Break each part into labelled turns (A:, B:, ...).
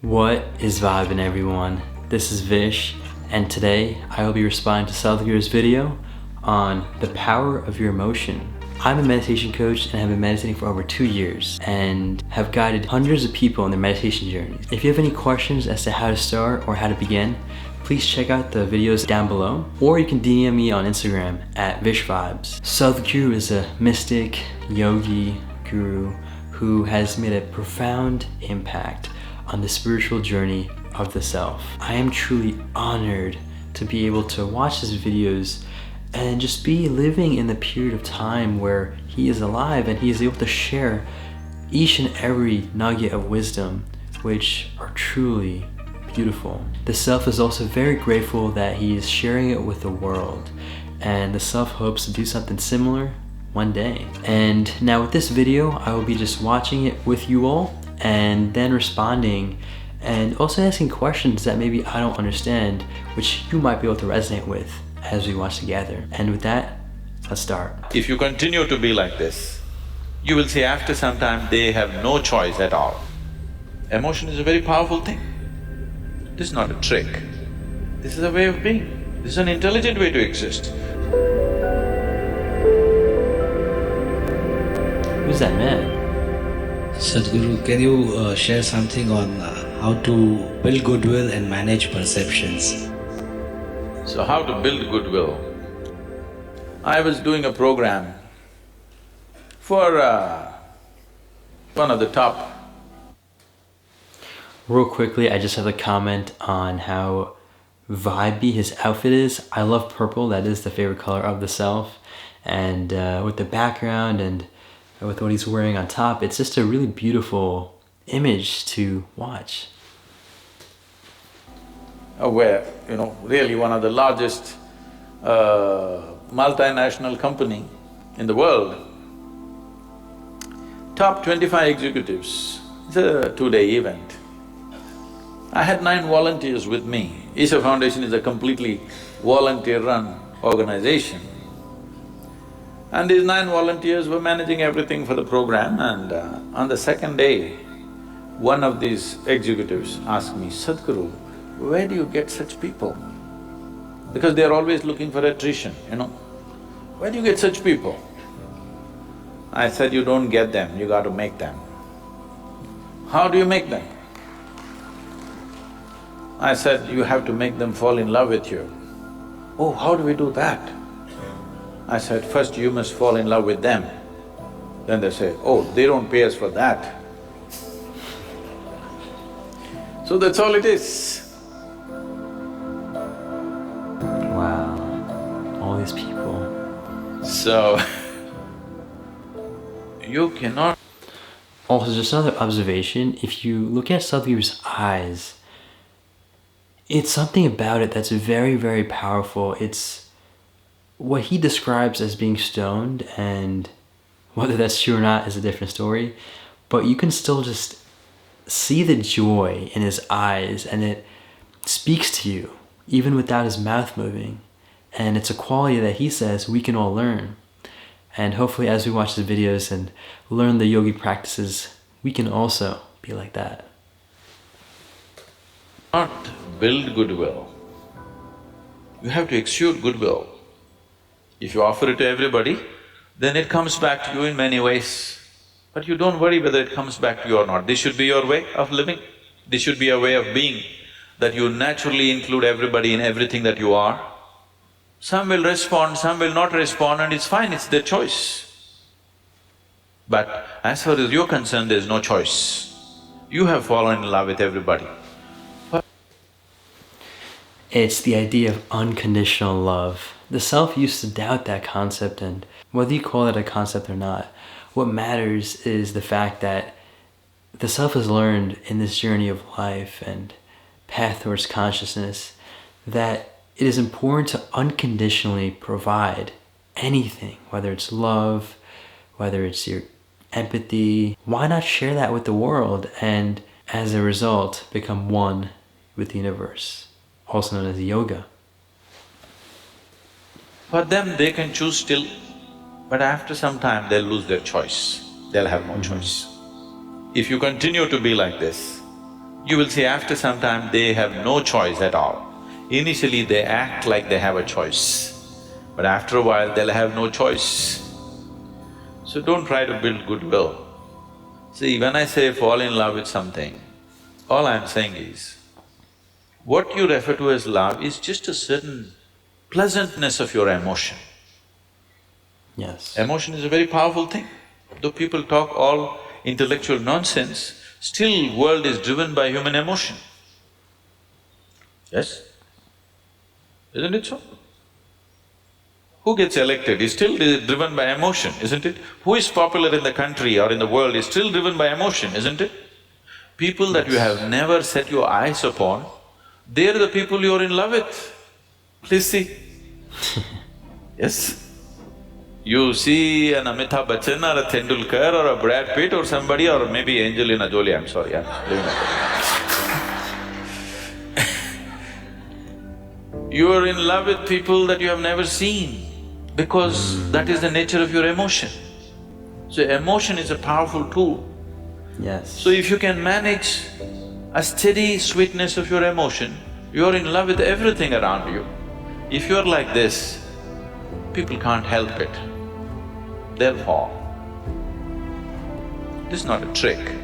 A: What is vibin', everyone? This is Vish, and today I will be responding to Sadhguru's video on the power of your emotion. I'm a meditation coach and have been meditating for over 2 years and have guided hundreds of people on their meditation journeys. If you have any questions as to how to start or how to begin, please check out the videos down below, or you can DM me on Instagram at VishVibez. Sadhguru is a mystic, yogi, guru who has made a profound impact on the spiritual journey of the self. I am truly honored to be able to watch his videos and just be living in the period of time where he is alive and he is able to share each and every nugget of wisdom, which are truly beautiful. The self is also very grateful that he is sharing it with the world, and the self hopes to do something similar one day. And now with this video, I will be just watching it with you all and then responding and also asking questions that maybe I don't understand, which you might be able to resonate with as we watch together. And with that, let's start.
B: If you continue to be like this, you will see after some time they have no choice at all. Emotion is a very powerful thing. This is not a trick. This is a way of being. This is an intelligent way to exist.
A: Who's that man?
C: Sadhguru, can you share something on how to build goodwill and manage perceptions?
B: So how to build goodwill? I was doing a program for one of the top.
A: Real quickly, I just have a comment on how vibey his outfit is. I love purple, that is the favorite color of the self. And with the background and with what he's wearing on top, it's just a really beautiful image to watch.
B: Where, really one of the largest multinational company in the world, top 25 executives, it's a 2-day event. I had 9 volunteers with me. Isha Foundation is a completely volunteer-run organization. And these 9 volunteers were managing everything for the program, and on the second day, one of these executives asked me, Sadhguru, where do you get such people? Because they're always looking for attrition, Where do you get such people? I said, you don't get them, you got to make them. How do you make them? I said, you have to make them fall in love with you. Oh, how do we do that? I said, first you must fall in love with them. Then they say, oh, they don't pay us for that. So that's all it is.
A: Wow, all these people.
B: So, you cannot…
A: Also, just another observation, if you look at Sadhguru's eyes, it's something about it that's very, very powerful. It's what he describes as being stoned, and whether that's true or not is a different story, but you can still just see the joy in his eyes, and it speaks to you even without his mouth moving. And it's a quality that he says we can all learn. And hopefully as we watch the videos and learn the yogi practices, we can also be like that.
B: Not build goodwill. You have to exude goodwill. If you offer it to everybody, then it comes back to you in many ways. But you don't worry whether it comes back to you or not. This should be your way of living. This should be a way of being, that you naturally include everybody in everything that you are. Some will respond, some will not respond, and it's fine, it's their choice. But as far as you're concerned, there's no choice. You have fallen in love with everybody.
A: It's the idea of unconditional love. The self used to doubt that concept, and whether you call it a concept or not, what matters is the fact that the self has learned in this journey of life and path towards consciousness that it is important to unconditionally provide anything, whether it's love, whether it's your empathy. Why not share that with the world and as a result become one with the universe, also known as yoga?
B: For them, they can choose still, but after some time they'll lose their choice, they'll have no choice. If you continue to be like this, You will see after some time they have no choice at all. Initially they act like they have a choice, but after a while they'll have no choice. So don't try to build goodwill. See, when I say fall in love with something, all I'm saying is, what you refer to as love is just a certain pleasantness of your emotion.
A: Yes.
B: Emotion is a very powerful thing. Though people talk all intellectual nonsense, still world is driven by human emotion. Yes? Isn't it so? Who gets elected is still driven by emotion, isn't it? Who is popular in the country or in the world is still driven by emotion, isn't it? People that you have never set your eyes upon, they're the people you're in love with. Please see. Yes? You see an Amitabh Bachchan or a Tendulkar or a Brad Pitt or somebody or maybe Angelina Jolie, I'm sorry, I'm leaving it. You are in love with people that you have never seen because that is the nature of your emotion. So emotion is a powerful tool.
A: Yes.
B: So if you can manage a steady sweetness of your emotion, you are in love with everything around you. If you are like this, people can't help it. They'll fall. This is not a trick.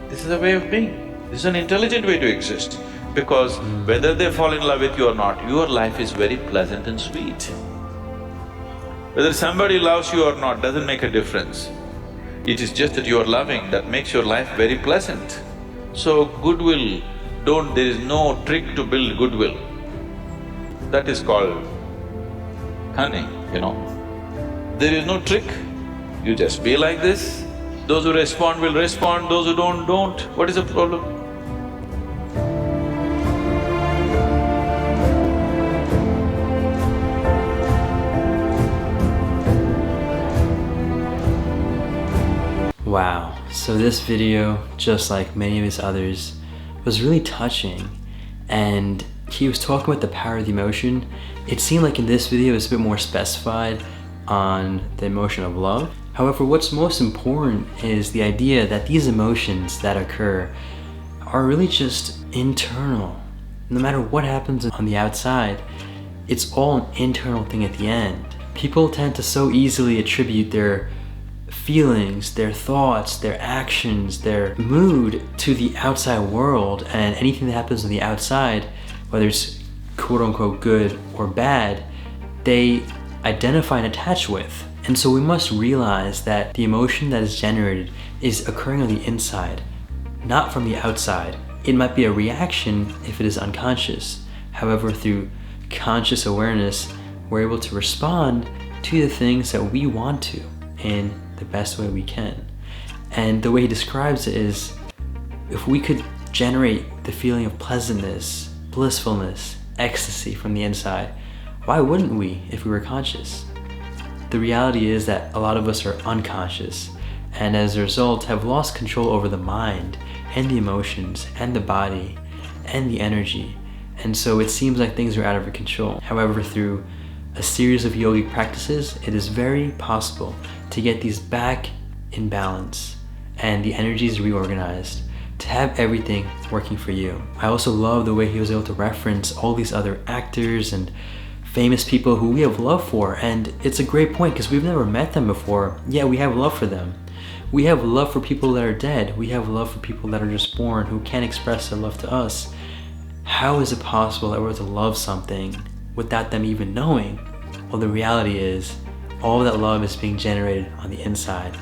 B: This is a way of being. This is an intelligent way to exist. Because whether they fall in love with you or not, your life is very pleasant and sweet. Whether somebody loves you or not doesn't make a difference. It is just that you are loving that makes your life very pleasant. So goodwill, there is no trick to build goodwill. That is called cunning, you know. There is no trick, you just be like this. Those who respond will respond, those who don't. What is the problem?
A: Wow, so this video, just like many of his others, was really touching, and he was talking about the power of the emotion. It seemed like in this video it's a bit more specified on the emotion of love. However, what's most important is the idea that these emotions that occur are really just internal. No matter what happens on the outside, it's all an internal thing at the end. People tend to so easily attribute their feelings, their thoughts, their actions, their mood to the outside world, and anything that happens on the outside, whether it's quote-unquote good or bad, they identify and attach with. And so we must realize that the emotion that is generated is occurring on the inside, not from the outside. It might be a reaction if it is unconscious. However, through conscious awareness, we're able to respond to the things that we want to in the best way we can. And the way he describes it is, if we could generate the feeling of pleasantness, blissfulness, ecstasy from the inside, why wouldn't we if we were conscious? The reality is that a lot of us are unconscious, and as a result have lost control over the mind and the emotions and the body and the energy, and so it seems like things are out of our control. However, through a series of yogic practices, it is very possible to get these back in balance and the energies reorganized, to have everything working for you. I also love the way he was able to reference all these other actors and famous people who we have love for, and it's a great point because we've never met them before. Yeah, we have love for them. We have love for people that are dead. We have love for people that are just born who can't express their love to us. How is it possible that we're to love something without them even knowing? Well, the reality is all of that love is being generated on the inside.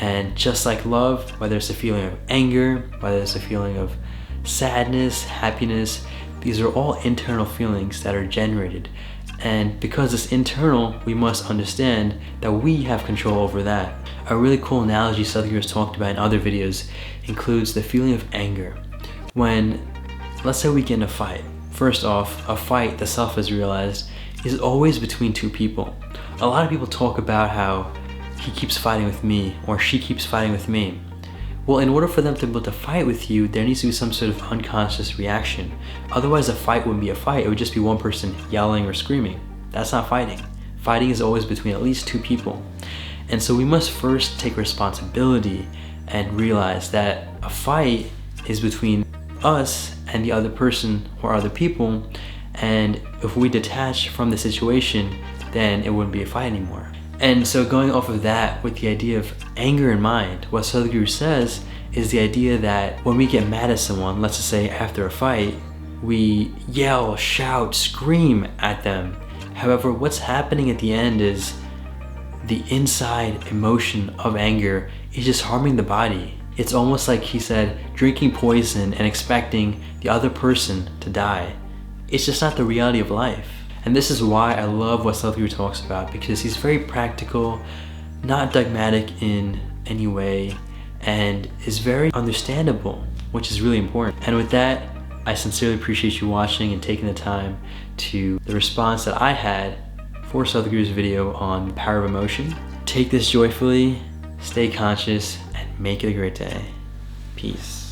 A: And just like love, whether it's a feeling of anger, whether it's a feeling of sadness, happiness, these are all internal feelings that are generated. And because it's internal, we must understand that we have control over that. A really cool analogy Sadhguru has talked about in other videos includes the feeling of anger. When, let's say we get in a fight. First off, a fight, the self has realized, is always between two people. A lot of people talk about how he keeps fighting with me or she keeps fighting with me. Well, in order for them to be able to fight with you, there needs to be some sort of unconscious reaction. Otherwise, a fight wouldn't be a fight. It would just be one person yelling or screaming. That's not fighting. Fighting is always between at least two people. And so we must first take responsibility and realize that a fight is between us and the other person or other people, and if we detach from the situation, then it wouldn't be a fight anymore. And so going off of that with the idea of anger in mind, what Sadhguru says is the idea that when we get mad at someone, let's just say after a fight, we yell, shout, scream at them. However, what's happening at the end is the inside emotion of anger is just harming the body. It's almost like he said, drinking poison and expecting the other person to die. It's just not the reality of life. And this is why I love what Sadhguru talks about, because he's very practical, not dogmatic in any way, and is very understandable, which is really important. And with that, I sincerely appreciate you watching and taking the time to the response that I had for Sadhguru's video on the power of emotion. Take this joyfully, stay conscious, and make it a great day. Peace.